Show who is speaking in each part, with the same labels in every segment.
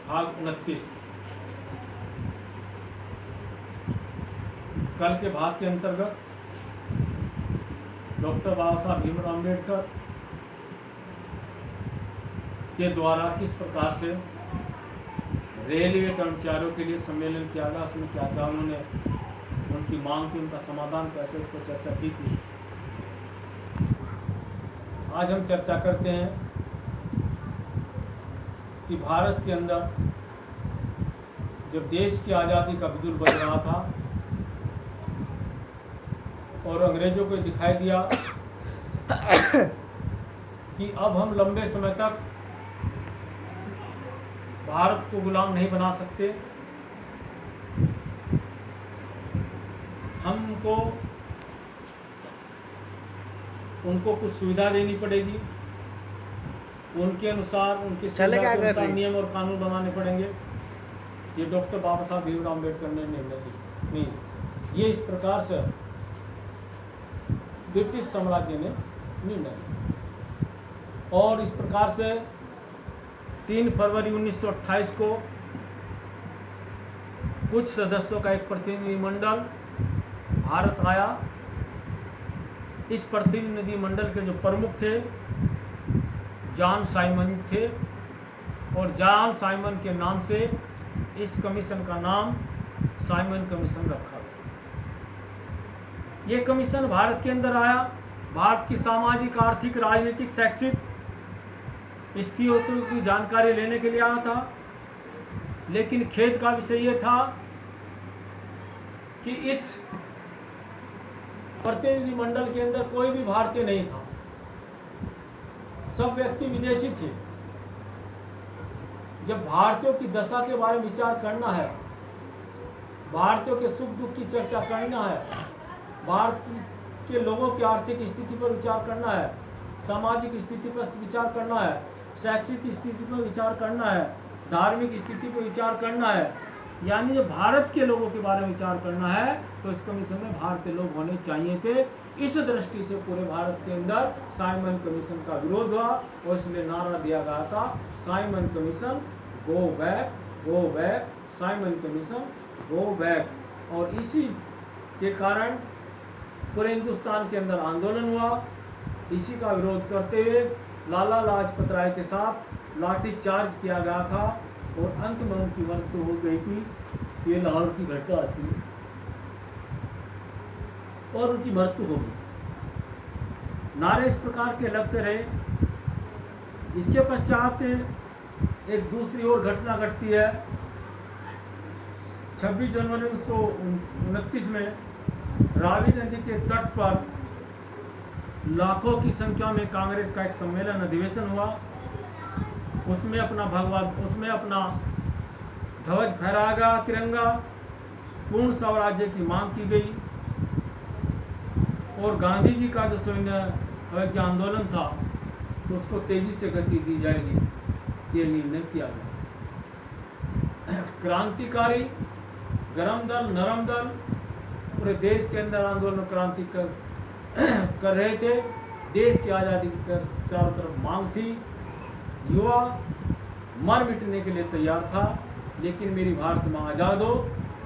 Speaker 1: भाग 29। कल के भाग के अंतर्गत डॉक्टर बाबा साहब भीमराव अम्बेडकर के द्वारा किस प्रकार से रेलवे कर्मचारियों के लिए सम्मेलन किया गया, उसमें क्या क्या उन्होंने उनकी मांग की, उनका समाधान कैसे, इस पर चर्चा की थी। आज हम चर्चा करते हैं कि भारत के अंदर जब देश की आज़ादी का बिजुल बज रहा था और अंग्रेजों को दिखाई दिया कि अब हम लंबे समय तक भारत को गुलाम नहीं बना सकते, हमको उनको कुछ सुविधा देनी पड़ेगी, उनके अनुसार उनके सुविधा के अनुसार नियम और कानून बनाने पड़ेंगे। ये डॉक्टर बाबा साहब भीमराव अम्बेडकर ने निर्णय लिया। ये इस प्रकार से ब्रिटिश साम्राज्य ने निर्णय लिया और इस प्रकार से 3 फरवरी 1928 को कुछ सदस्यों का एक प्रतिनिधिमंडल भारत आया। इस प्रतिनिधि मंडल के जो प्रमुख थे जॉन साइमन थे और जॉन साइमन के नाम से इस कमीशन का नाम साइमन कमीशन रखा गया। ये कमीशन भारत के अंदर आया, भारत की सामाजिक, आर्थिक, राजनीतिक, शैक्षिक स्थितियों की जानकारी लेने के लिए आया था। लेकिन खेद का विषय ये था कि इस प्रतिनिधि मंडल के अंदर कोई भी भारतीय नहीं था, सब व्यक्ति विदेशी थे। जब भारतीयों की दशा के बारे में विचार करना है, भारतीयों के सुख दुख की चर्चा करना है, भारत के लोगों की आर्थिक स्थिति पर विचार करना है, सामाजिक स्थिति पर विचार करना है, शैक्षिक स्थिति पर विचार करना है, धार्मिक स्थिति पर विचार करना है, यानी जब भारत के लोगों के बारे में विचार करना है तो इस कमीशन में भारतीय लोग होने चाहिए थे। इस दृष्टि से पूरे भारत के अंदर साइमन कमीशन का विरोध हुआ और इसलिए नारा दिया गया था Simon commission go back, go back, Simon commission go back. और इसी के कारण पूरे हिंदुस्तान के अंदर आंदोलन हुआ। इसी का विरोध करते हुए लाला लाजपत राय के साथ लाठी चार्ज किया गया था और अंत में उनकी मृत्यु हो गई थी। ये लाहौर की घटना थी और उनकी मृत्यु हो गई। नारे इस प्रकार के लगते रहे। इसके पश्चात एक दूसरी और घटना घटती है। 26 जनवरी 1929 में रावी नदी के तट पर लाखों की संख्या में कांग्रेस का एक सम्मेलन, अधिवेशन हुआ। उसमें अपना ध्वज फहराया गया, तिरंगा, पूर्ण स्वराज्य की मांग की गई और गांधी जी का जो सैन्य आंदोलन था तो उसको तेजी से गति दी जाएगी, ये निर्णय किया गया। क्रांतिकारी गरम दल, नरम दल पूरे देश के अंदर आंदोलन, क्रांति कर रहे थे। देश की आज़ादी की चारों तरफ मांग थी। युवा मर मिटने के लिए तैयार था, लेकिन मेरी भारत माँ आज़ाद हो,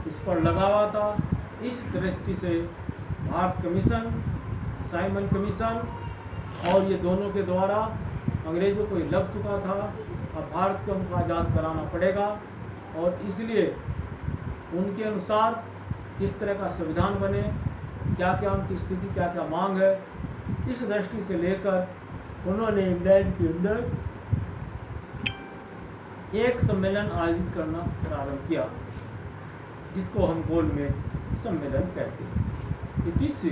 Speaker 1: इस पर लगा हुआ था। इस दृष्टि से भारत कमीशन, साइमन कमीशन और ये दोनों के द्वारा अंग्रेजों को ये लग चुका था, अब भारत को उनको आज़ाद कराना पड़ेगा और इसलिए उनके अनुसार किस तरह का संविधान बने, क्या क्या उनकी स्थिति, क्या क्या मांग है, इस दृष्टि से लेकर उन्होंने इंग्लैंड के अंदर एक सम्मेलन आयोजित करना प्रारंभ किया, जिसको हम गोलमेज सम्मेलन कहते हैं। इसी